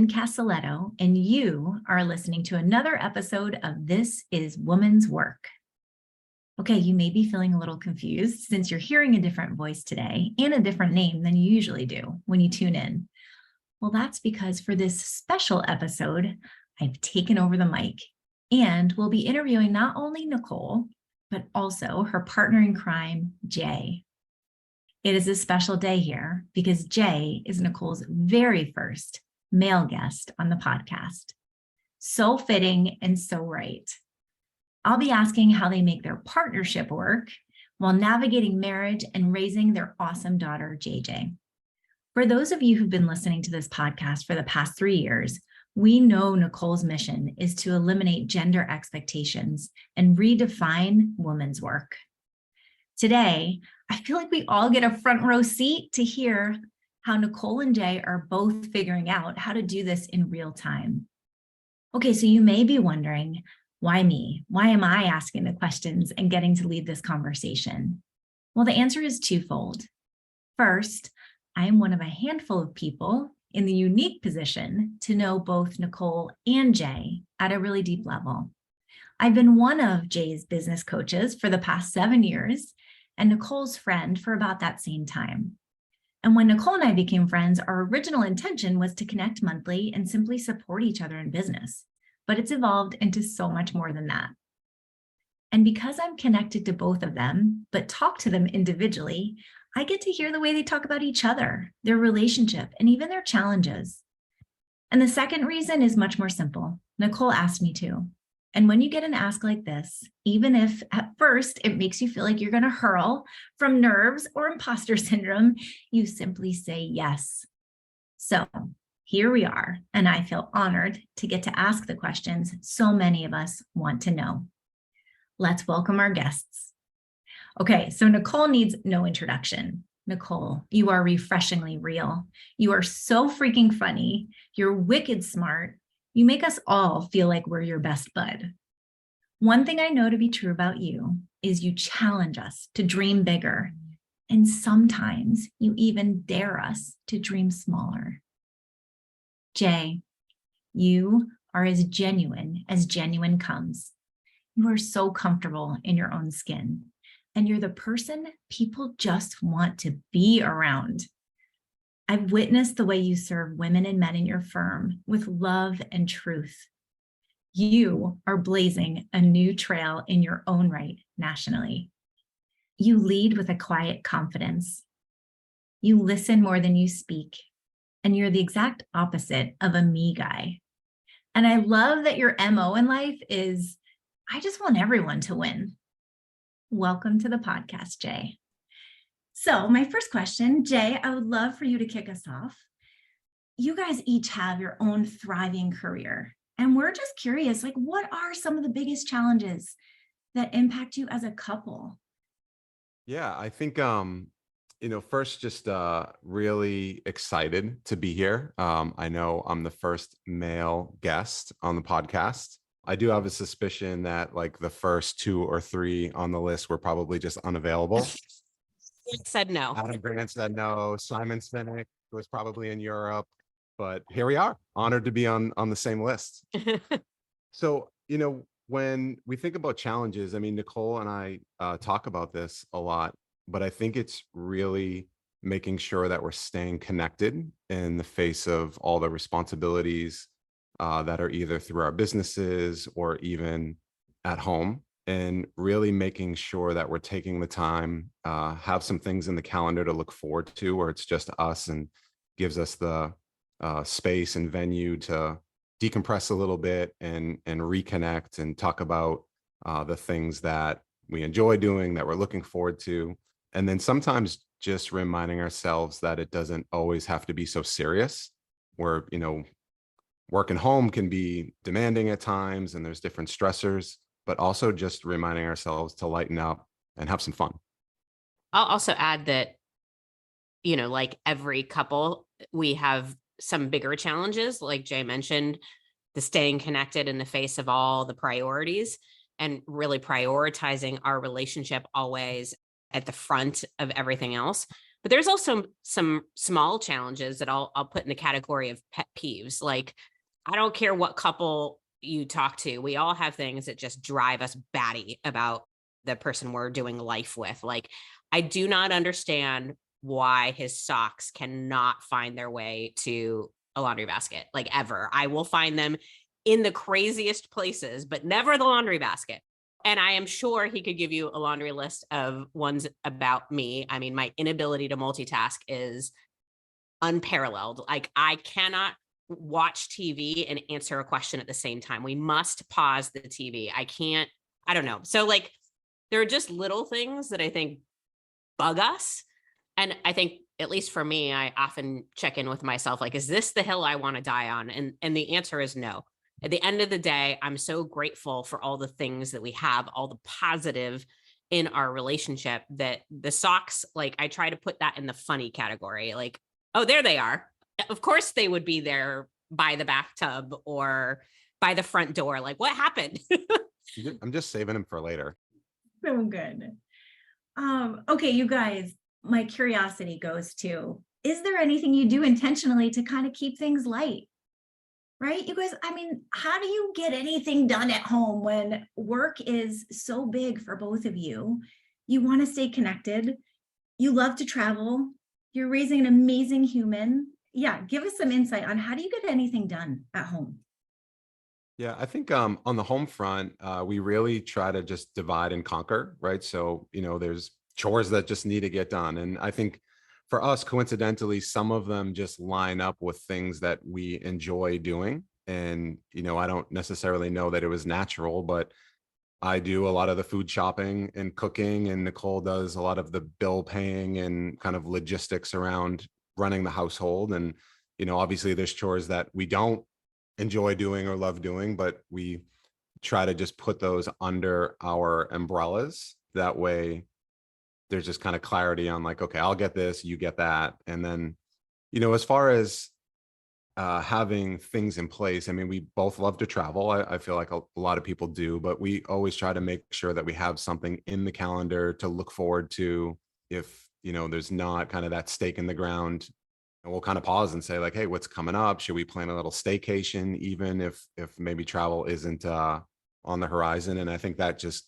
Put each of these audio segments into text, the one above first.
Casaletto, and you are listening to another episode of This is Woman's Work. Okay, you may be feeling a little confused since you're hearing a different voice today and a different name than you usually do when you tune in. Well, that's because for this special episode, I've taken over the mic and we'll be interviewing not only Nicole, but also her partner in crime, Jay. It is a special day here because Jay is Nicole's very first male guest on the podcast. So fitting and so right. I'll be asking how they make their partnership work while navigating marriage and raising their awesome daughter, JJ. For those of you who've been listening to this podcast for the past 3 years, we know Nicole's mission is to eliminate gender expectations and redefine women's work. Today, I feel like we all get a front row seat to hear how Nicole and Jay are both figuring out how to do this in real time. Okay, so you may be wondering, why me? Why am I asking the questions and getting to lead this conversation? Well, the answer is twofold. First, I am one of a handful of people in the unique position to know both Nicole and Jay at a really deep level. I've been one of Jay's business coaches for the past 7 years and Nicole's friend for about that same time. And when Nicole and I became friends, our original intention was to connect monthly and simply support each other in business. But it's evolved into so much more than that. And because I'm connected to both of them, but talk to them individually, I get to hear the way they talk about each other, their relationship, and even their challenges. And the second reason is much more simple. Nicole asked me to. And when you get an ask like this, even if at first it makes you feel like you're going to hurl from nerves or imposter syndrome, you simply say yes. So here we are, and I feel honored to get to ask the questions so many of us want to know. Let's welcome our guests. Okay, so Nicole needs no introduction. Nicole, you are refreshingly real. You are so freaking funny. You're wicked smart. You make us all feel like we're your best bud. One thing I know to be true about you is you challenge us to dream bigger, and sometimes you even dare us to dream smaller. Jay, you are as genuine comes. You are so comfortable in your own skin, and you're the person people just want to be around. I've witnessed the way you serve women and men in your firm with love and truth. You are blazing a new trail in your own right nationally. You lead with a quiet confidence. You listen more than you speak, and you're the exact opposite of a me guy. And I love that your MO in life is, I just want everyone to win. Welcome to the podcast, Jay. So my first question, Jay, I would love for you to kick us off. You guys each have your own thriving career, and we're just curious, like, what are some of the biggest challenges that impact you as a couple? Yeah, I think, first, just really excited to be here. I know I'm the first male guest on the podcast. I do have a suspicion that like the first 2 or 3 on the list were probably just unavailable. Said no. Adam Grant said no. Simon Sinek was probably in Europe, but here we are, honored to be on the same list. So, when we think about challenges, I mean, Nicole and I talk about this a lot, but I think it's really making sure that we're staying connected in the face of all the responsibilities that are either through our businesses or even at home, and really making sure that we're taking the time, have some things in the calendar to look forward to where it's just us and gives us the space and venue to decompress a little bit and reconnect and talk about the things that we enjoy doing, that we're looking forward to. And then sometimes just reminding ourselves that it doesn't always have to be so serious, where, work and home can be demanding at times and there's different stressors, but also just reminding ourselves to lighten up and have some fun. I'll also add that, like every couple, we have some bigger challenges, like Jay mentioned, the staying connected in the face of all the priorities and really prioritizing our relationship always at the front of everything else. But there's also some small challenges that I'll put in the category of pet peeves. Like, I don't care what couple you talk to, we all have things that just drive us batty about the person we're doing life with. Like, I do not understand why his socks cannot find their way to a laundry basket, like ever. I will find them in the craziest places, but never the laundry basket. And I am sure he could give you a laundry list of ones about me. I mean, my inability to multitask is unparalleled. Like, I cannot watch TV and answer a question at the same time. We must pause the TV. I don't know. So like, there are just little things that I think bug us. And I think, at least for me, I often check in with myself, like, is this the hill I want to die on? And the answer is no. At the end of the day, I'm so grateful for all the things that we have, all the positive in our relationship, that the socks, like, I try to put that in the funny category. Like, oh, there they are. Of course they would be there by the bathtub or by the front door. Like, what happened? I'm just saving them for later. So good. Okay, you guys, my curiosity goes to, is there anything you do intentionally to kind of keep things light? Right? You guys, I mean, how do you get anything done at home when work is so big for both of you? You want to stay connected. You love to travel. You're raising an amazing human. Yeah, give us some insight on how do you get anything done at home? Yeah, I think on the home front, we really try to just divide and conquer, right? So, there's chores that just need to get done. And I think for us, coincidentally, some of them just line up with things that we enjoy doing. And, I don't necessarily know that it was natural, but I do a lot of the food shopping and cooking, and Nicole does a lot of the bill paying and kind of logistics around running the household. And, obviously there's chores that we don't enjoy doing or love doing, but we try to just put those under our umbrellas. That way there's just kind of clarity on, like, okay, I'll get this, you get that. And then, as far as having things in place, I mean, we both love to travel. I feel like a lot of people do, but we always try to make sure that we have something in the calendar to look forward to. If, there's not kind of that stake in the ground, and we'll kind of pause and say, like, hey, what's coming up? Should we plan a little staycation, even if maybe travel isn't on the horizon? And I think that just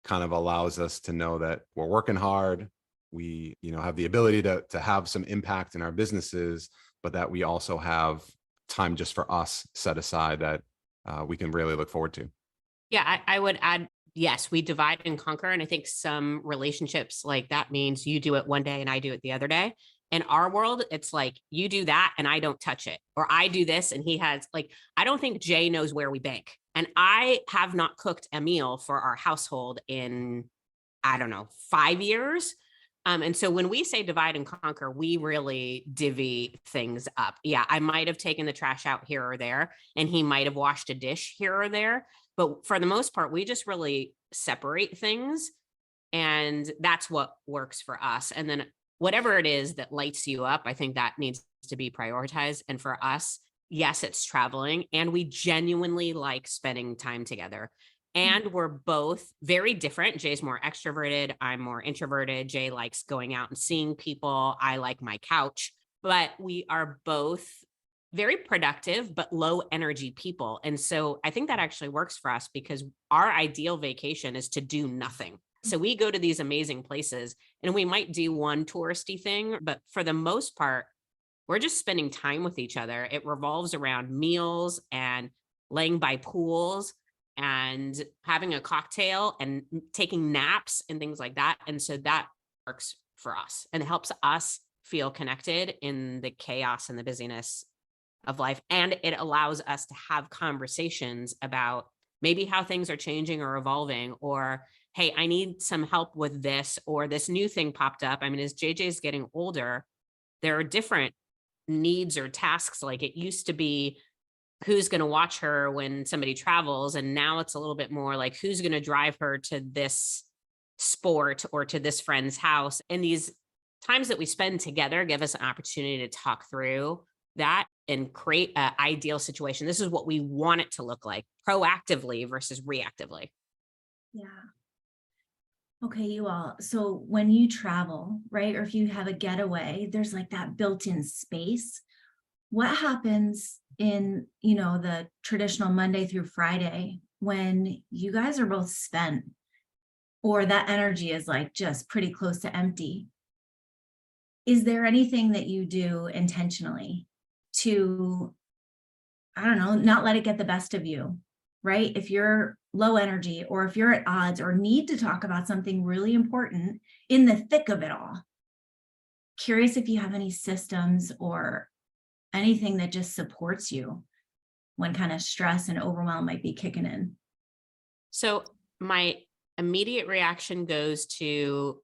kind of allows us to know that we're working hard. We, have the ability to have some impact in our businesses, but that we also have time just for us set aside that we can really look forward to. Yeah, I would add, yes, we divide and conquer. And I think some relationships, like, that means you do it one day and I do it the other day. In our world, it's like, you do that and I don't touch it. Or I do this and he has, like, I don't think Jay knows where we bank. And I have not cooked a meal for our household in, I don't know, 5 years. And so when we say divide and conquer, we really divvy things up. Yeah, I might have taken the trash out here or there, and he might have washed a dish here or there. But for the most part, we just really separate things. And that's what works for us. And then whatever it is that lights you up, I think that needs to be prioritized. And for us, yes, it's traveling. And we genuinely like spending time together. And we're both very different. Jay's more extroverted. I'm more introverted. Jay likes going out and seeing people. I like my couch. But we are both very productive, but low energy people. And so I think that actually works for us, because our ideal vacation is to do nothing. So we go to these amazing places and we might do one touristy thing, but for the most part, we're just spending time with each other. It revolves around meals and laying by pools and having a cocktail and taking naps and things like that. And so that works for us and helps us feel connected in the chaos and the busyness of life. And it allows us to have conversations about maybe how things are changing or evolving, or, hey, I need some help with this, or this new thing popped up. I mean, as JJ's getting older, there are different needs or tasks. Like, it used to be, who's going to watch her when somebody travels. And now it's a little bit more like, who's going to drive her to this sport or to this friend's house. And these times that we spend together give us an opportunity to talk through that and create an ideal situation. This is what we want it to look like, proactively versus reactively. Yeah. Okay, you all. So when you travel, right, or if you have a getaway, there's like that built-in space. What happens in, the traditional Monday through Friday when you guys are both spent or that energy is like just pretty close to empty? Is there anything that you do intentionally to, I don't know, not let it get the best of you, right? If you're low energy or if you're at odds or need to talk about something really important in the thick of it all, curious if you have any systems or anything that just supports you when kind of stress and overwhelm might be kicking in. So my immediate reaction goes to,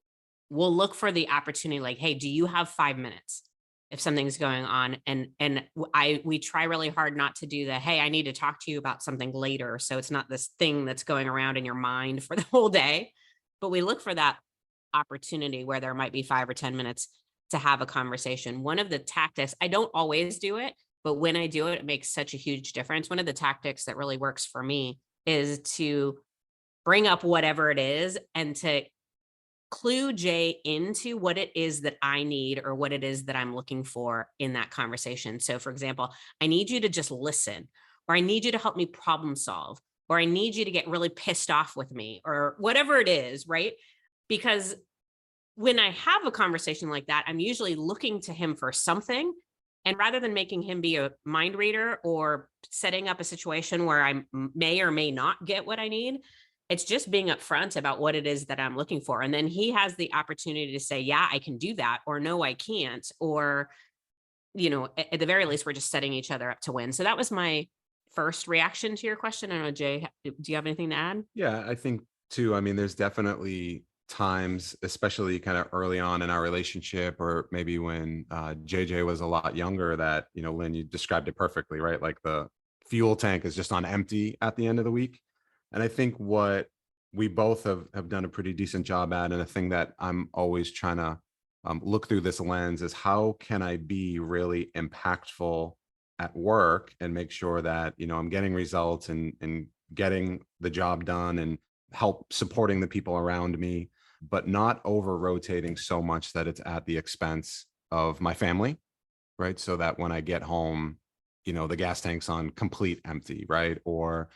we'll look for the opportunity, like, hey, do you have 5 minutes if something's going on? And we try really hard not to do the, hey, I need to talk to you about something later. So it's not this thing that's going around in your mind for the whole day, but we look for that opportunity where there might be 5 or 10 minutes to have a conversation. One of the tactics, I don't always do it, but when I do it, it makes such a huge difference. One of the tactics that really works for me is to bring up whatever it is and to clue Jay into what it is that I need or what it is that I'm looking for in that conversation. So for example, I need you to just listen, or I need you to help me problem solve, or I need you to get really pissed off with me, or whatever it is, right? Because when I have a conversation like that, I'm usually looking to him for something. And rather than making him be a mind reader or setting up a situation where I may or may not get what I need, it's just being upfront about what it is that I'm looking for. And then he has the opportunity to say, yeah, I can do that, or no, I can't. Or, at the very least, we're just setting each other up to win. So that was my first reaction to your question. I don't know, Jay, do you have anything to add? Yeah, I think too. I mean, there's definitely times, especially kind of early on in our relationship, or maybe when JJ was a lot younger, that, Lynn, you described it perfectly, right? Like the fuel tank is just on empty at the end of the week. And I think what we both have done a pretty decent job at, and a thing that I'm always trying to look through this lens, is how can I be really impactful at work and make sure that, I'm getting results and getting the job done and help supporting the people around me, but not over rotating so much that it's at the expense of my family, right? So that when I get home, the gas tank's on complete empty, right? Or,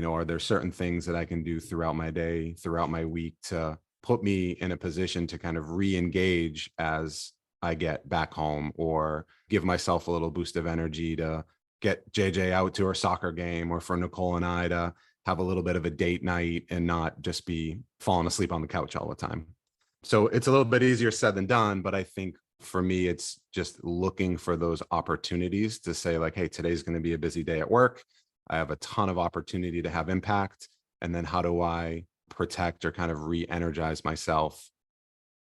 are there certain things that I can do throughout my day, throughout my week, to put me in a position to kind of re-engage as I get back home, or give myself a little boost of energy to get JJ out to her soccer game, or for Nicole and I to have a little bit of a date night and not just be falling asleep on the couch all the time. So it's a little bit easier said than done, but I think for me, it's just looking for those opportunities to say, like, hey, today's going to be a busy day at work. I have a ton of opportunity to have impact. And then how do I protect or kind of re-energize myself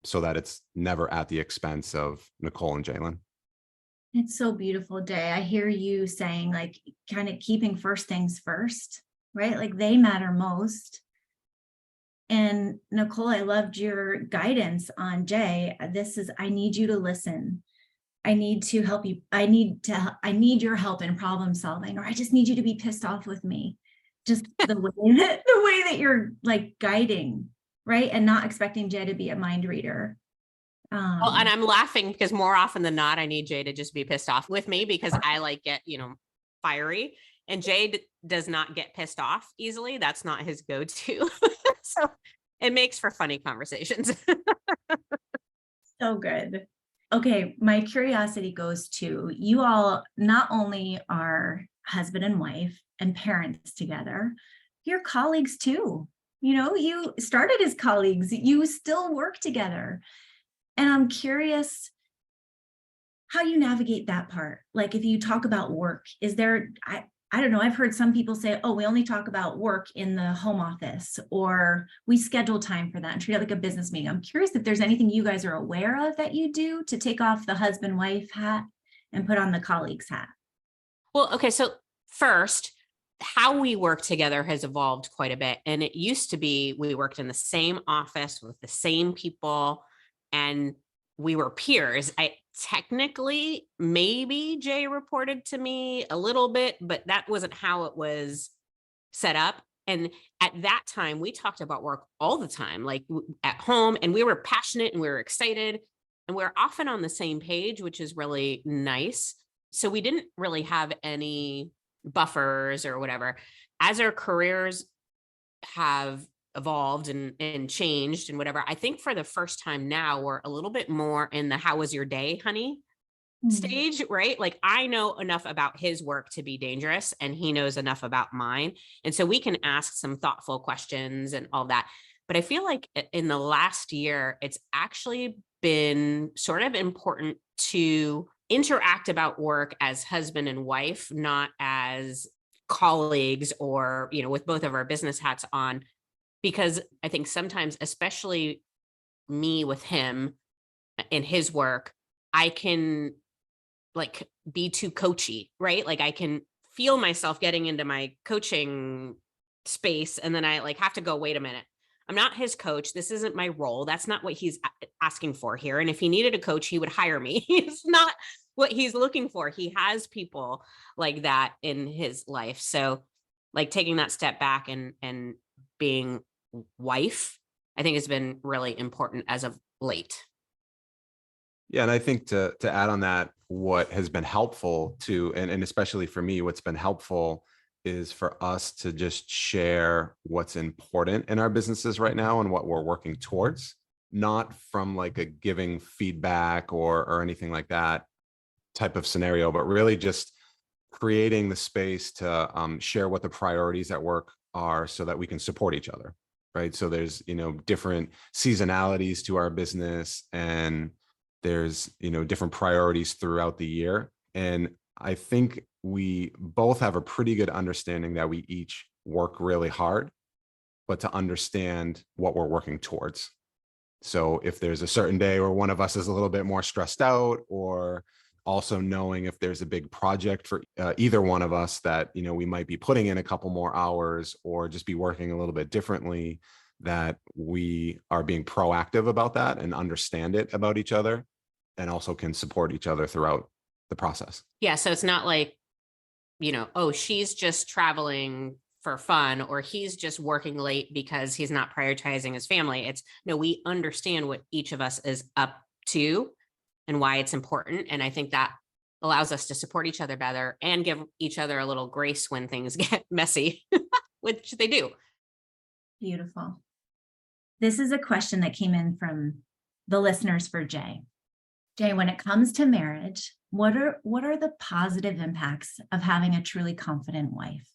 so that it's never at the expense of Nicole and Jalen? It's so beautiful, Jay. I hear you saying, like, kind of keeping first things first, right? Like they matter most. And Nicole, I loved your guidance on Jay. I need you to listen. I need to help you. I need your help in problem solving, or I just need you to be pissed off with me. Just the way that you're like guiding, right? And not expecting Jay to be a mind reader. Well, and I'm laughing because more often than not, I need Jay to just be pissed off with me because I get, fiery, and Jay does not get pissed off easily. That's not his go-to. So it makes for funny conversations. So good. Okay, my curiosity goes to you all. Not only are husband and wife and parents together, you're colleagues too. You started as colleagues, you still work together. And I'm curious how you navigate that part. Like if you talk about work, is there, I don't know, I've heard some people say, oh, we only talk about work in the home office, or we schedule time for that and treat it like a business meeting. I'm curious if there's anything you guys are aware of that you do to take off the husband-wife hat and put on the colleagues hat. Well, okay. So first, how we work together has evolved quite a bit. And it used to be we worked in the same office with the same people and we were peers. I technically, maybe Jay reported to me a little bit, but that wasn't how it was set up. And at that time, we talked about work all the time, like at home, and we were passionate and we were excited and we're often on the same page, which is really nice. So we didn't really have any buffers or whatever. As our careers have evolved and changed and whatever, I think for the first time now, we're a little bit more in the how was your day, honey? Stage, right? Like I know enough about his work to be dangerous and he knows enough about mine. And so we can ask some thoughtful questions and all that. But I feel like in the last year, it's actually been sort of important to interact about work as husband and wife, not as colleagues or, with both of our business hats on, because I think sometimes, especially me with him in his work, I can like be too coachy, right? Like I can feel myself getting into my coaching space and then I like have to go, wait a minute. I'm not his coach. This isn't my role. That's not what he's asking for here. And if he needed a coach, he would hire me. It's not what he's looking for. He has people like that in his life. So like taking that step back and being wife, I think has been really important as of late. Yeah, and I think to add on that, what has been helpful to, and especially for me, what's been helpful is for us to just share what's important in our businesses right now and what we're working towards, not from like a giving feedback or anything like that type of scenario, but really just creating the space to share what the priorities at work are so that we can support each other, right? So there's, different seasonalities to our business and there's, different priorities throughout the year. And I think we both have a pretty good understanding that we each work really hard, but to understand what we're working towards. So if there's a certain day where one of us is a little bit more stressed out, or also knowing if there's a big project for either one of us that, we might be putting in a couple more hours or just be working a little bit differently, that we are being proactive about that and understand it about each other and also can support each other throughout the process. Yeah. So it's not like, oh, she's just traveling for fun or he's just working late because he's not prioritizing his family. It's no, we understand what each of us is up to and why it's important. And I think that allows us to support each other better and give each other a little grace when things get messy, which they do. Beautiful. This is a question that came in from the listeners for Jay. Jay, when it comes to marriage, what are the positive impacts of having a truly confident wife?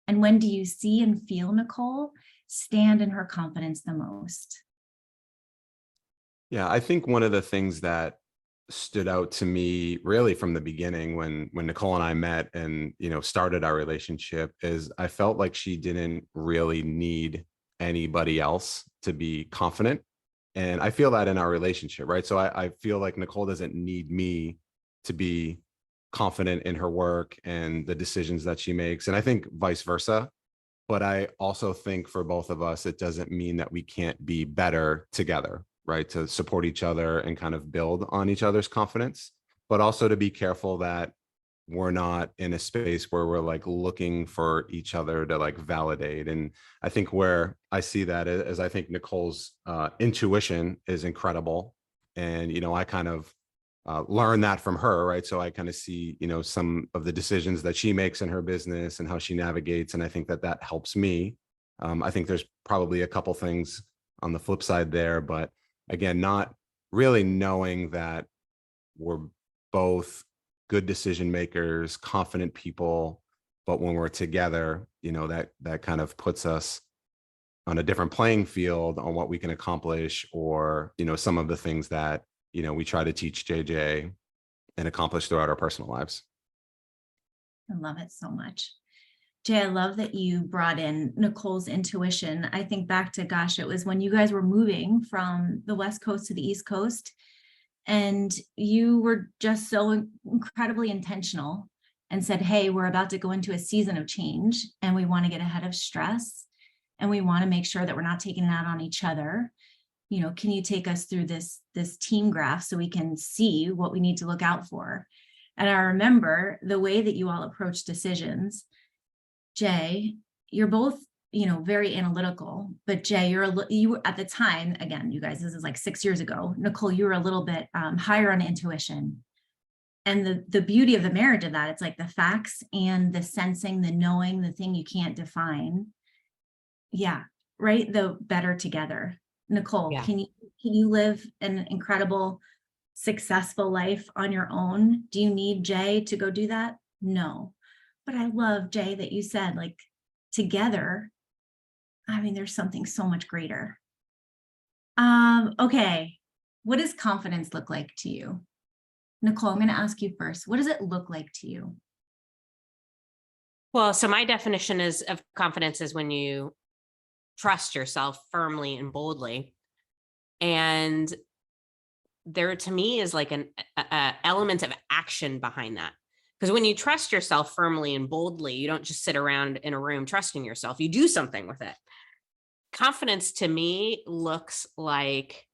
And when do you see and feel Nicole stand in her confidence the most? Yeah, I think one of the things that stood out to me really from the beginning when Nicole and I met and, started our relationship is I felt like she didn't really need anybody else to be confident. And I feel that in our relationship, right? So I feel like Nicole doesn't need me to be confident in her work and the decisions that she makes. And I think vice versa. But I also think for both of us, it doesn't mean that we can't be better together, right? To support each other and kind of build on each other's confidence, but also to be careful that we're not in a space where we're like looking for each other to like validate. And I think where I see that is I think Nicole's intuition is incredible. And, I kind of learn that from her, right? So I kind of see, some of the decisions that she makes in her business and how she navigates. And I think that helps me. I think there's probably a couple things on the flip side there, but again, not really knowing that we're both good decision makers, confident people, but when we're together, that kind of puts us on a different playing field on what we can accomplish, or, some of the things that, we try to teach JJ and accomplish throughout our personal lives. I love it so much. Jay, I love that you brought in Nicole's intuition. I think back to, gosh, it was when you guys were moving from the West Coast to the East Coast, and you were just so incredibly intentional and said, hey, we're about to go into a season of change and we want to get ahead of stress and we want to make sure that we're not taking it out on each other. Can you take us through this team graph so we can see what we need to look out for? And I remember the way that you all approach decisions. Jay, you're both very analytical, but Jay, you were at the time, again, you guys, this is like 6 years ago. Nicole, you were a little bit higher on intuition. And the beauty of the marriage of that, it's like the facts and the sensing, the knowing, the thing you can't define. Yeah, right. The better together. Nicole, Yeah. can you live an incredible, successful life on your own? Do you need Jay to go do that? No. But I love, Jay, that you said, like, together, I mean, there's something so much greater. Okay. What does confidence look like to you? Nicole, I'm going to ask you first. What does it look like to you? Well, so my definition of confidence is when you trust yourself firmly and boldly. And there, to me, is like an element of action behind that. Because when you trust yourself firmly and boldly, you don't just sit around in a room trusting yourself. You do something with it. Confidence to me looks like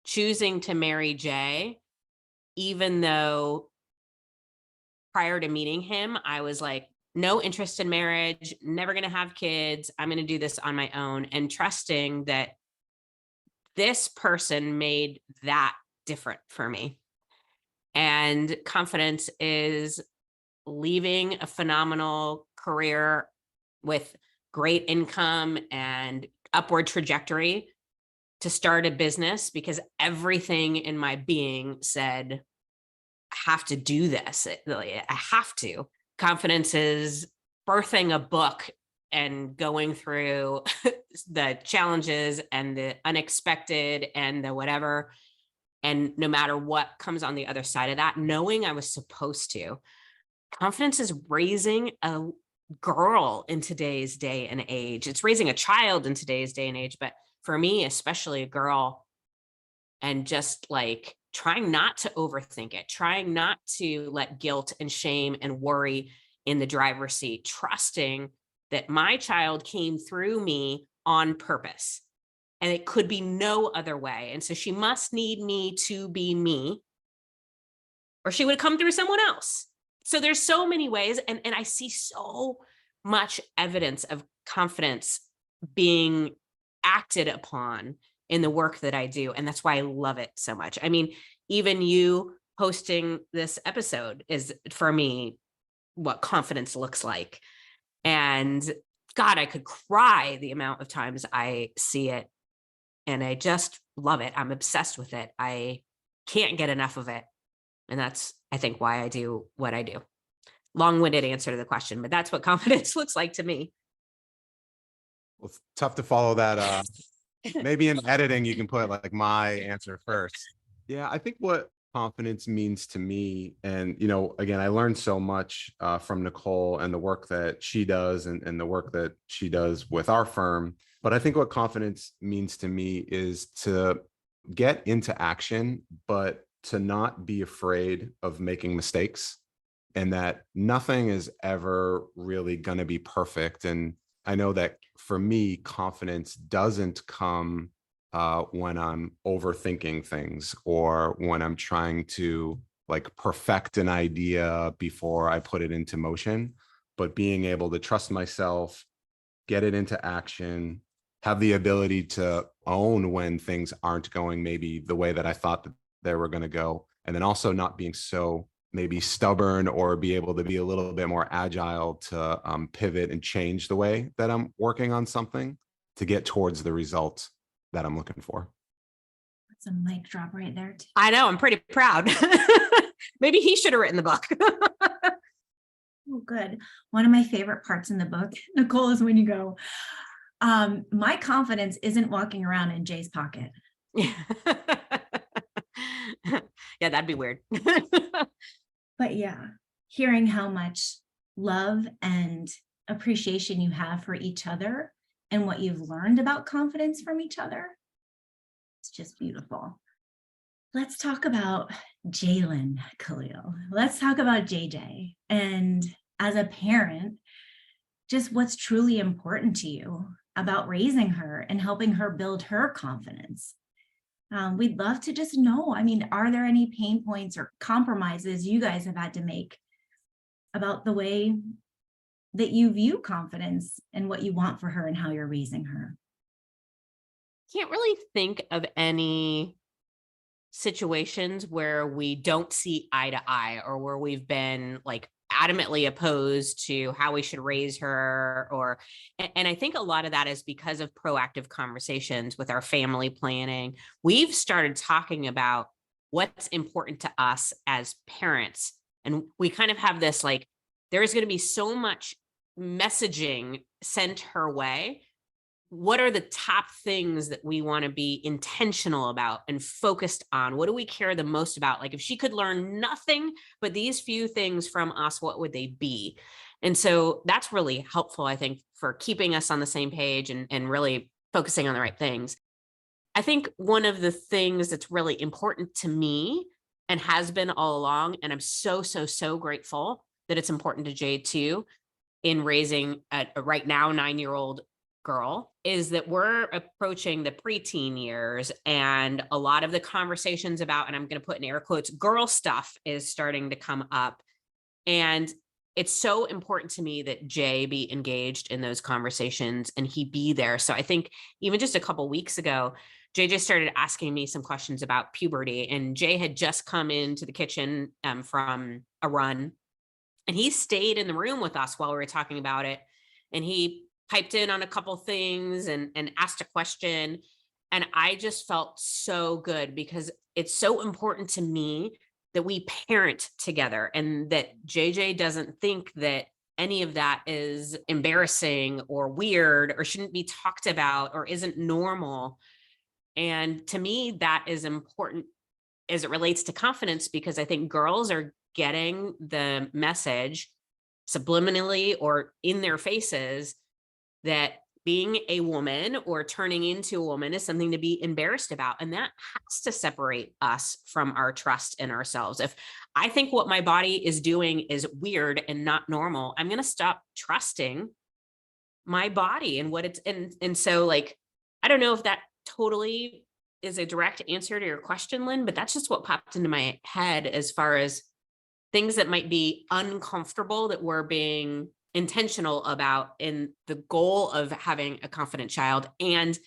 choosing to marry Jay, even though prior to meeting him, I was like, no interest in marriage, never going to have kids. I'm going to do this on my own, and trusting that this person made that different for me. And confidence is leaving a phenomenal career with great income and upward trajectory to start a business because everything in my being said, I have to do this. I have to. Confidence is birthing a book and going through the challenges and the unexpected and the whatever. And no matter what comes on the other side of that, knowing I was supposed to. Confidence is raising a girl in today's day and age. It's raising a child in today's day and age. But for me, especially a girl, and just like trying not to overthink it, trying not to let guilt and shame and worry in the driver's seat, trusting that my child came through me on purpose and it could be no other way. And so she must need me to be me, or she would have come through someone else. So there's so many ways. And I see so much evidence of confidence being acted upon in the work that I do. And that's why I love it so much. I mean, even you hosting this episode is, for me, what confidence looks like. And God, I could cry the amount of times I see it. And I just love it. I'm obsessed with it. I can't get enough of it. And that's, I think, why I do what I do. Long-winded answer to the question, but that's what confidence looks like to me. Well, it's tough to follow that. Maybe in editing, you can put like my answer first. Yeah, I think what confidence means to me, and again, I learned so much from Nicole and the work that she does and the work that she does with our firm. But I think what confidence means to me is to get into action, but to not be afraid of making mistakes, and that nothing is ever really going to be perfect. And I know that for me, confidence doesn't come when I'm overthinking things or when I'm trying to like perfect an idea before I put it into motion, but being able to trust myself, get it into action, have the ability to own when things aren't going maybe the way that I thought that they were going to go. And then also not being so maybe stubborn, or be able to be a little bit more agile to pivot and change the way that I'm working on something to get towards the result that I'm looking for. That's a mic drop right there, too. I know, I'm pretty proud. Maybe he should have written the book. Oh, good. One of my favorite parts in the book, Nicole, is when you go, my confidence isn't walking around in Jay's pocket. Yeah, that'd be weird. But yeah, hearing how much love and appreciation you have for each other and what you've learned about confidence from each other, it's just beautiful. Let's talk about Jalen, Kalil. Let's talk about JJ. And as a parent, just what's truly important to you about raising her and helping her build her confidence. We'd love to just know, I mean, are there any pain points or compromises you guys have had to make about the way that you view confidence and what you want for her and how you're raising her? Can't really think of any situations where we don't see eye to eye, or where we've been like adamantly opposed to how we should raise her, or and I think a lot of that is because of proactive conversations with our family planning. We've started talking about what's important to us as parents, and we kind of have this like, there is going to be so much messaging sent her way. What are the top things that we want to be intentional about and focused on? What do we care the most about? Like, if she could learn nothing but these few things from us, what would they be? And so that's really helpful, I think, for keeping us on the same page and really focusing on the right things. I think one of the things that's really important to me and has been all along, and I'm so grateful that it's important to Jade too, in raising a right now 9-year-old girl, is that we're approaching the preteen years, and a lot of the conversations about, and I'm going to put in air quotes, girl stuff is starting to come up. And it's so important to me that Jay be engaged in those conversations and he be there. So I think even just a couple weeks ago, JJ started asking me some questions about puberty, and Jay had just come into the kitchen from a run, and he stayed in the room with us while we were talking about it. And he piped in on a couple things and asked a question. And I just felt so good, because it's so important to me that we parent together, and that JJ doesn't think that any of that is embarrassing or weird or shouldn't be talked about or isn't normal. And to me, that is important as it relates to confidence, because I think girls are getting the message subliminally or in their faces that being a woman or turning into a woman is something to be embarrassed about. And that has to separate us from our trust in ourselves. If I think what my body is doing is weird and not normal, I'm going to stop trusting my body and what it's, and so like, I don't know if that totally is a direct answer to your question, Lynn, but that's just what popped into my head as far as things that might be uncomfortable that we're being intentional about in the goal of having a confident child. And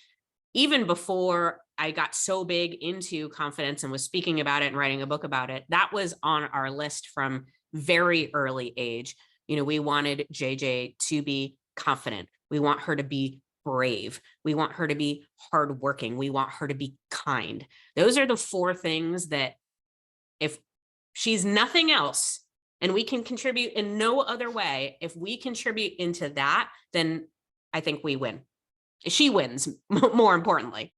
even before I got so big into confidence and was speaking about it and writing a book about it, that was on our list from very early age. You know, we wanted JJ to be confident. We want her to be brave. We want her to be hardworking. We want her to be kind. Those are the 4 things that if she's nothing else and we can contribute in no other way, if we contribute into that, then I think we win. She wins, more importantly.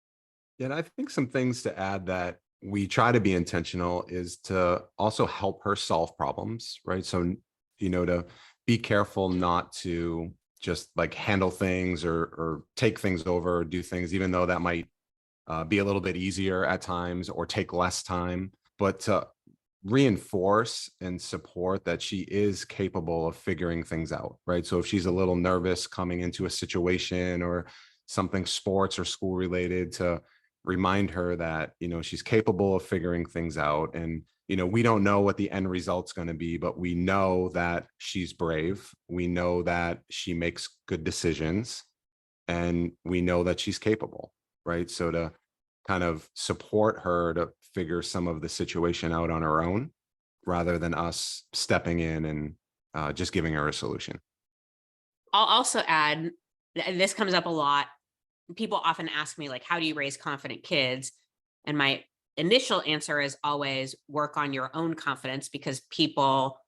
Yeah, and I think some things to add that we try to be intentional is to also help her solve problems, right? So, to be careful not to just like handle things or take things over or do things, even though that might be a little bit easier at times or take less time, but to reinforce and support that she is capable of figuring things out, right? So if she's a little nervous coming into a situation or something sports or school related, to remind her that, she's capable of figuring things out. And, we don't know what the end result's going to be, but we know that she's brave. We know that she makes good decisions, and we know that she's capable, right? So to kind of support her to figure some of the situation out on her own, rather than us stepping in and just giving her a solution. I'll also add, and this comes up a lot. People often ask me, like, how do you raise confident kids? And my initial answer is always work on your own confidence, because people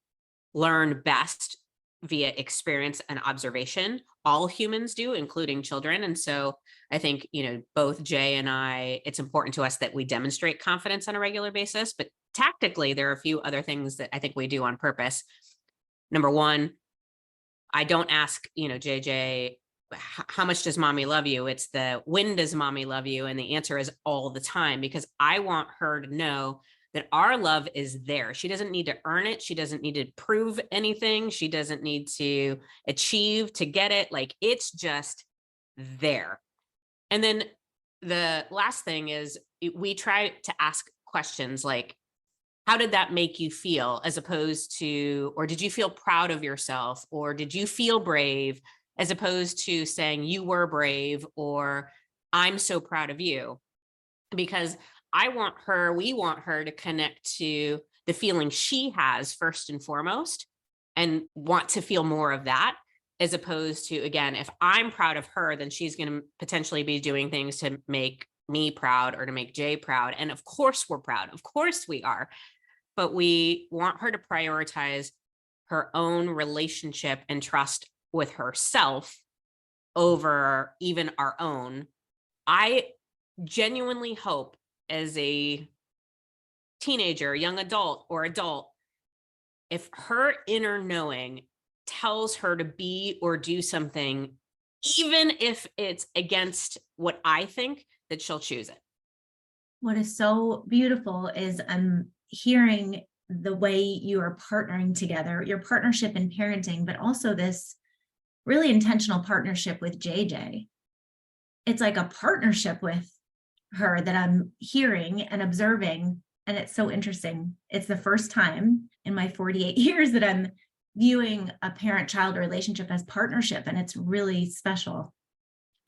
learn best via experience and observation. All humans do, including children. And so I think, both Jay and I, it's important to us that we demonstrate confidence on a regular basis. But tactically, there are a few other things that I think we do on purpose. Number one, I don't ask, JJ, how much does mommy love you? It's the, when does mommy love you? And the answer is all the time, because I want her to know that our love is there. She doesn't need to earn it. She doesn't need to prove anything. She doesn't need to achieve to get it. Like, it's just there. And then the last thing is we try to ask questions like, how did that make you feel, as opposed to, or did you feel proud of yourself, or did you feel brave, as opposed to saying you were brave, or I'm so proud of you? Because we want her to connect to the feeling she has first and foremost, and want to feel more of that, as opposed to, again, if I'm proud of her, then she's going to potentially be doing things to make me proud or to make Jay proud. And of course we're proud. Of course we are. But we want her to prioritize her own relationship and trust with herself over even our own. I genuinely hope, as a teenager, young adult, or adult, if her inner knowing tells her to be or do something, even if it's against what I think, that she'll choose it. What is so beautiful is I'm hearing the way you are partnering together, your partnership in parenting, but also this really intentional partnership with JJ. It's like a partnership with her that I'm hearing and observing. And it's so interesting. It's the first time in my 48 years that I'm viewing a parent-child relationship as partnership. And it's really special.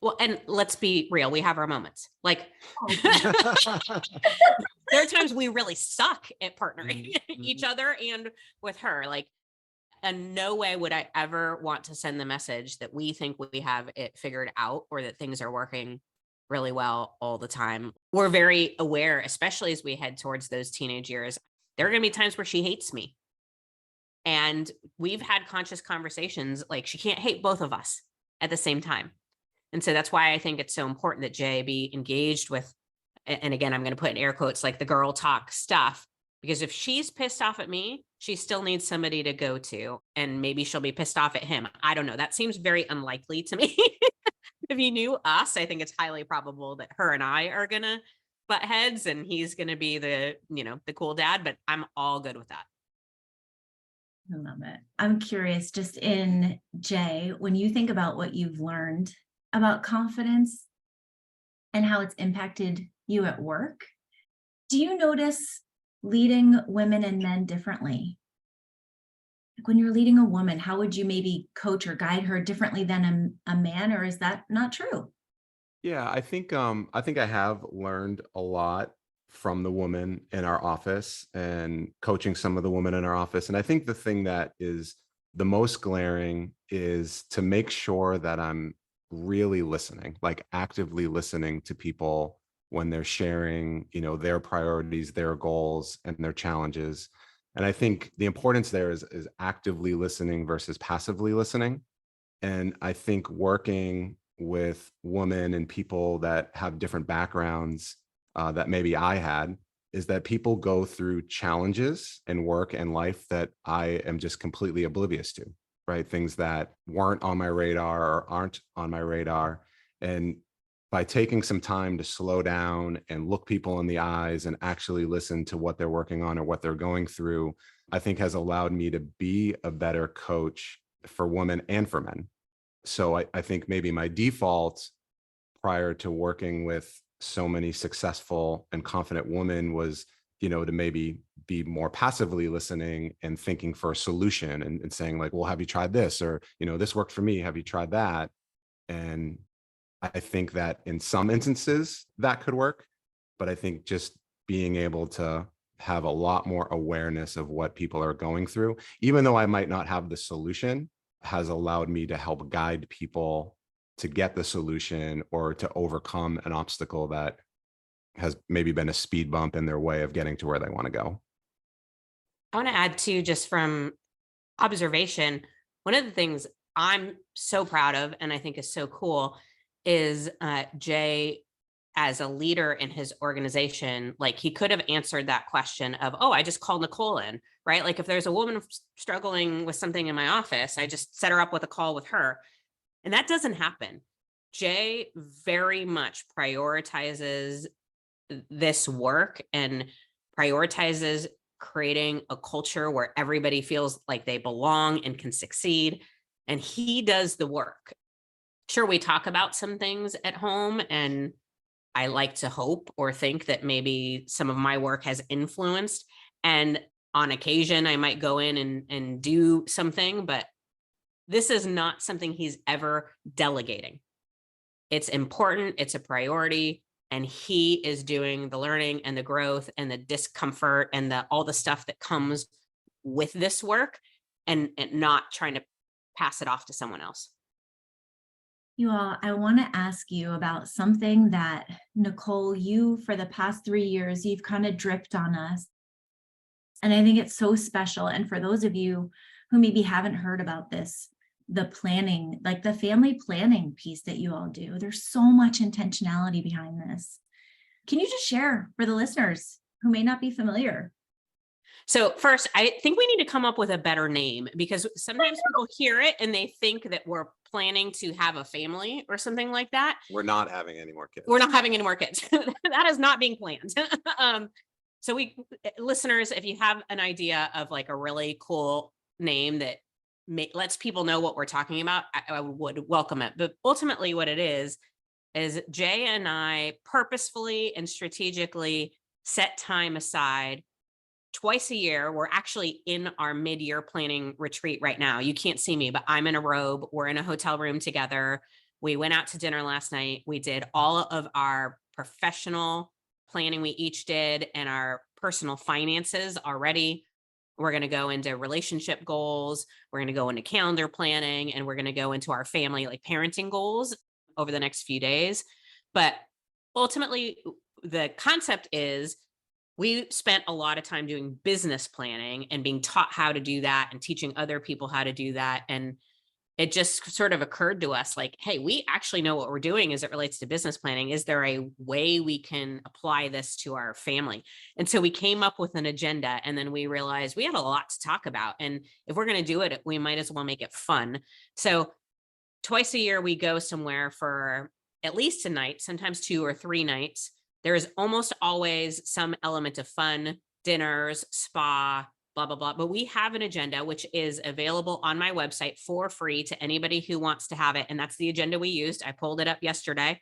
Well, and let's be real, we have our moments. Like, there are times we really suck at partnering each other and with her. Like, in no way would I ever want to send the message that we think we have it figured out, or that things are working really well all the time. We're very aware, especially as we head towards those teenage years, there are going to be times where she hates me. And we've had conscious conversations, like, she can't hate both of us at the same time. And so that's why I think it's so important that Jay be engaged with, and again, I'm going to put in air quotes, like the girl talk stuff, because if she's pissed off at me, she still needs somebody to go to, and maybe she'll be pissed off at him. I don't know. That seems very unlikely to me. If you knew us, I think it's highly probable that her and I are going to butt heads, and he's going to be the cool dad, but I'm all good with that. I love it. I'm curious, just in Jay, when you think about what you've learned about confidence and how it's impacted you at work, do you notice leading women and men differently? Like, when you're leading a woman, how would you maybe coach or guide her differently than a man, or is that not true? Yeah, I think I have learned a lot from the woman in our office and coaching some of the women in our office. And I think the thing that is the most glaring is to make sure that I'm really listening, like actively listening to people when they're sharing, their priorities, their goals, and their challenges. And I think the importance there is actively listening versus passively listening. And I think working with women and people that have different backgrounds that maybe I had, is that people go through challenges in work and life that I am just completely oblivious to, right? Things that weren't on my radar or aren't on my radar. And by taking some time to slow down and look people in the eyes and actually listen to what they're working on or what they're going through, I think has allowed me to be a better coach for women and for men. So I think maybe my default prior to working with so many successful and confident women was, to maybe be more passively listening and thinking for a solution and saying like, well, have you tried this? Or, this worked for me. Have you tried that? And I think that in some instances that could work, but I think just being able to have a lot more awareness of what people are going through, even though I might not have the solution, has allowed me to help guide people to get the solution or to overcome an obstacle that has maybe been a speed bump in their way of getting to where they want to go. I want to add too, just from observation, one of the things I'm so proud of and I think is so cool is Jay, as a leader in his organization, like he could have answered that question of, oh, I just called Nicole in, right? Like if there's a woman struggling with something in my office, I just set her up with a call with her. And that doesn't happen. Jay very much prioritizes this work and prioritizes creating a culture where everybody feels like they belong and can succeed. And he does the work. Sure, we talk about some things at home, and I like to hope or think that maybe some of my work has influenced And on occasion, I might go in and do something, but this is not something he's ever delegating. It's important, it's a priority, and he is doing the learning and the growth and the discomfort and all the stuff that comes with this work, and not trying to pass it off to someone else. You all, I want to ask you about something that, Nicole, you, for the past 3 years, you've kind of dripped on us. And I think it's so special. And for those of you who maybe haven't heard about this, the planning, like the family planning piece that you all do, there's so much intentionality behind this. Can you just share for the listeners who may not be familiar? So first, I think we need to come up with a better name, because sometimes people hear it and they think that we're planning to have a family or something like that. We're not having any more kids. We're not having any more kids. That is not being planned. So listeners, if you have an idea of like a really cool name that lets people know what we're talking about, I would welcome it. But ultimately what it is Jay and I purposefully and strategically set time aside twice a year. We're actually in our mid-year planning retreat right now. You can't see me, but I'm in a robe. We're in a hotel room together. We went out to dinner last night. We did all of our professional planning we each did, and our personal finances already. We're going to go into relationship goals. We're going to go into calendar planning, and we're going to go into our family, like parenting goals over the next few days. But ultimately, the concept is we spent a lot of time doing business planning and being taught how to do that and teaching other people how to do that. And it just sort of occurred to us like, hey, we actually know what we're doing as it relates to business planning. Is there a way we can apply this to our family? And so we came up with an agenda, and then we realized we had a lot to talk about. And if we're going to do it, we might as well make it fun. So twice a year, we go somewhere for at least a night, sometimes 2 or 3 nights. There is almost always some element of fun, dinners, spa, blah, blah, blah. But we have an agenda, which is available on my website for free to anybody who wants to have it. And that's the agenda we used. I pulled it up yesterday.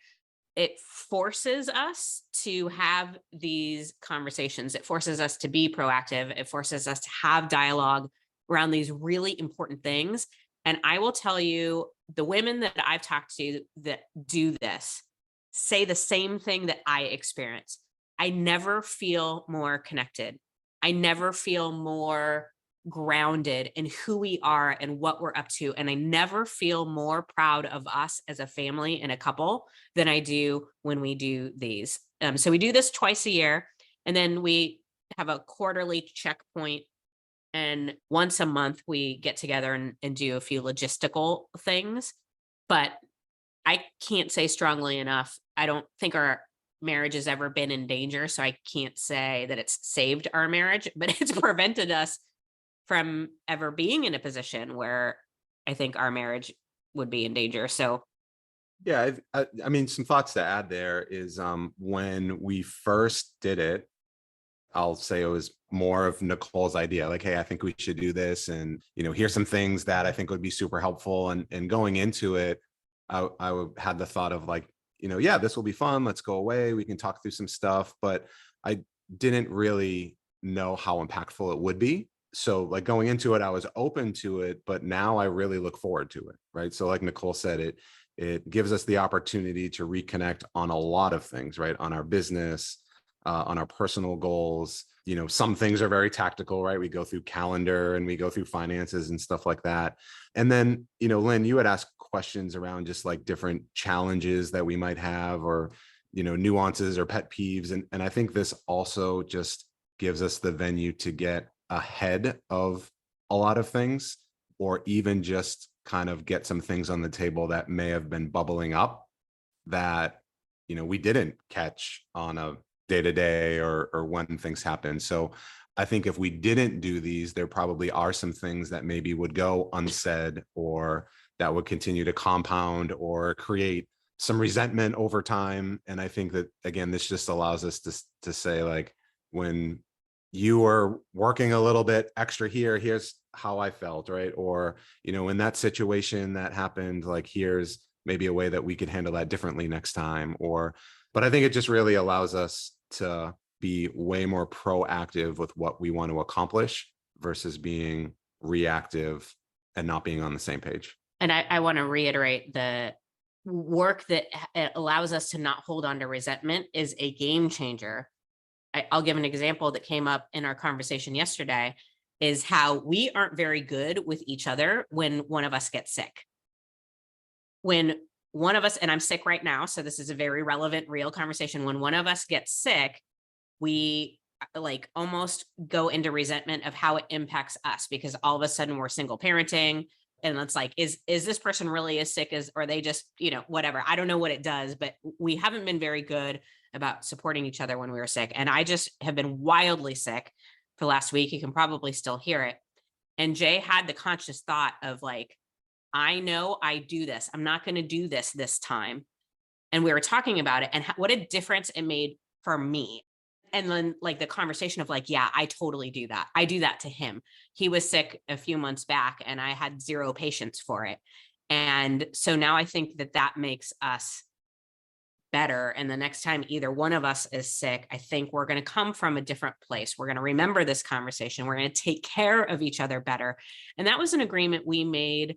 It forces us to have these conversations. It forces us to be proactive. It forces us to have dialogue around these really important things. And I will tell you, the women that I've talked to that do this say the same thing that I experience. I never feel more connected. I never feel more grounded in who we are and what we're up to. And I never feel more proud of us as a family and a couple than I do when we do these. So we do this twice a year, and then we have a quarterly checkpoint. And once a month, we get together and do a few logistical things. But I can't say strongly enough, I don't think our marriage has ever been in danger. So I can't say that it's saved our marriage, but it's prevented us from ever being in a position where I think our marriage would be in danger. So Yeah, I mean, some thoughts to add there is when we first did it, I'll say it was more of Nicole's idea, like, hey, I think we should do this. And, here's some things that I think would be super helpful. And going into it, I had the thought of like, yeah, this will be fun. Let's go away. We can talk through some stuff. But I didn't really know how impactful it would be. So like going into it, I was open to it, but now I really look forward to it. Right. So like Nicole said, it gives us the opportunity to reconnect on a lot of things, right? On our business, on our personal goals. Some things are very tactical, right? We go through calendar and we go through finances and stuff like that. And then, Lynn, you had asked questions around just like different challenges that we might have, or, nuances or pet peeves. And I think this also just gives us the venue to get ahead of a lot of things, or even just kind of get some things on the table that may have been bubbling up that, we didn't catch on a day-to-day or when things happen. So I think if we didn't do these, there probably are some things that maybe would go unsaid, or that would continue to compound or create some resentment over time. And I think that, again, this just allows us to say, like, when you are working a little bit extra here, here's how I felt, right? Or, in that situation that happened, like, here's maybe a way that we could handle that differently next time. But I think it just really allows us to be way more proactive with what we want to accomplish versus being reactive and not being on the same page. And I want to reiterate, the work that allows us to not hold on to resentment is a game changer. I'll give an example that came up in our conversation yesterday, is how we aren't very good with each other when one of us gets sick. When one of us, and I'm sick right now, so this is a very relevant, real conversation. When one of us gets sick, we like almost go into resentment of how it impacts us, because all of a sudden we're single parenting. And it's like, is this person really as sick as, or they just, whatever. I don't know what it does, but we haven't been very good about supporting each other when we were sick. And I just have been wildly sick for last week. You can probably still hear it. And Jay had the conscious thought of like, I know I do this. I'm not going to do this time. And we were talking about it and what a difference it made for me. And then like the conversation of like, yeah, I totally do that. I do that to him. He was sick a few months back and I had zero patience for it. And so now I think that makes us better. And the next time either one of us is sick, I think we're going to come from a different place. We're going to remember this conversation. We're going to take care of each other better. And that was an agreement we made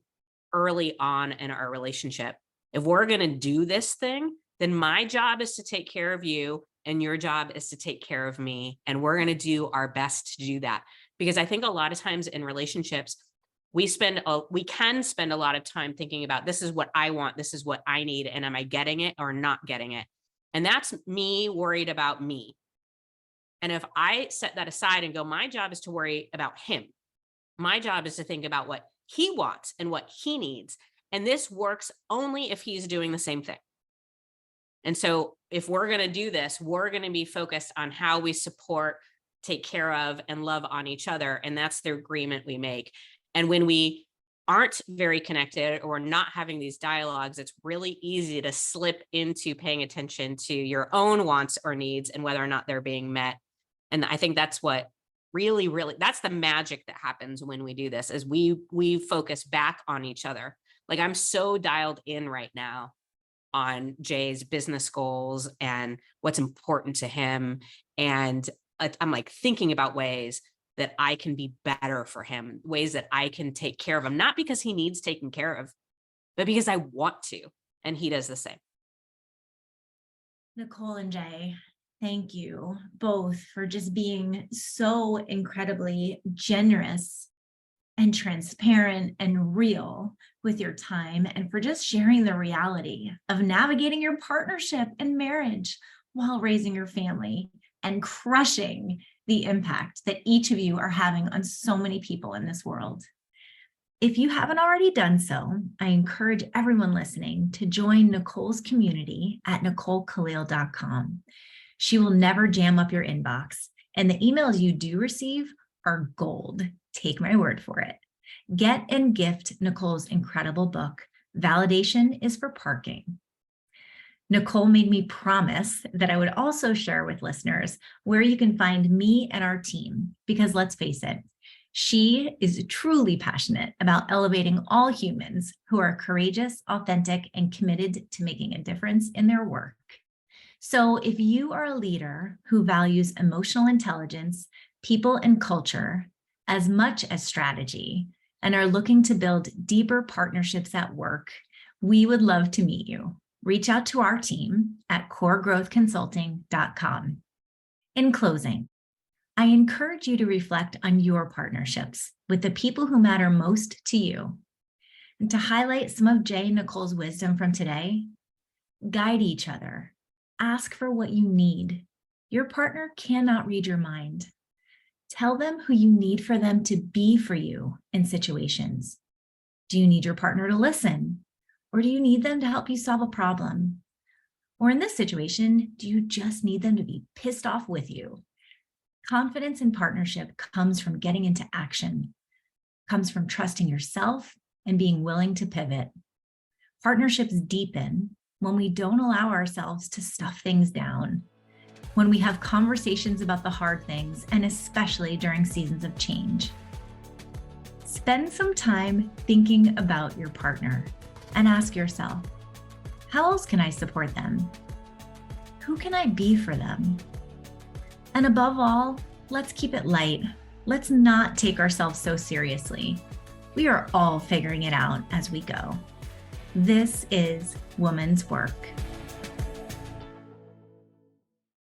early on in our relationship. If we're going to do this thing, then my job is to take care of you and your job is to take care of me. And we're going to do our best to do that. Because I think a lot of times in relationships, we can spend a lot of time thinking about, this is what I want, this is what I need, and am I getting it or not getting it? And that's me worried about me. And if I set that aside and go, my job is to worry about him. My job is to think about what he wants and what he needs. And this works only if he's doing the same thing. And so if we're going to do this, we're going to be focused on how we support, take care of, and love on each other. And that's the agreement we make. And when we aren't very connected or not having these dialogues, it's really easy to slip into paying attention to your own wants or needs and whether or not they're being met. And I think that's what really, that's the magic that happens when we do this, is we focus back on each other. Like I'm so dialed in right now on Jay's business goals and what's important to him. And I'm like thinking about ways that I can be better for him, ways that I can take care of him, not because he needs taken care of, but because I want to, and he does the same. Nicole and Jay, thank you both for just being so incredibly generous and transparent and real with your time, and for just sharing the reality of navigating your partnership and marriage while raising your family and crushing the impact that each of you are having on so many people in this world. If you haven't already done so, I encourage everyone listening to join Nicole's community at NicoleKalil.com. She will never jam up your inbox, and the emails you do receive are gold. Take my word for it. Get and gift Nicole's incredible book, Validation is for Parking. Nicole made me promise that I would also share with listeners where you can find me and our team, because let's face it, she is truly passionate about elevating all humans who are courageous, authentic, and committed to making a difference in their work. So if you are a leader who values emotional intelligence, people, and culture as much as strategy, and are looking to build deeper partnerships at work, we would love to meet you. Reach out to our team at coregrowthconsulting.com. In closing, I encourage you to reflect on your partnerships with the people who matter most to you. And to highlight some of Jay and Nicole's wisdom from today, guide each other. Ask for what you need. Your partner cannot read your mind. Tell them who you need for them to be for you in situations. Do you need your partner to listen? Or do you need them to help you solve a problem? Or in this situation, do you just need them to be pissed off with you? Confidence in partnership comes from getting into action, comes from trusting yourself and being willing to pivot. Partnerships deepen when we don't allow ourselves to stuff things down, when we have conversations about the hard things, and especially during seasons of change. Spend some time thinking about your partner and ask yourself, how else can I support them? Who can I be for them? And above all, let's keep it light. Let's not take ourselves so seriously. We are all figuring it out as we go. This is Woman's Work.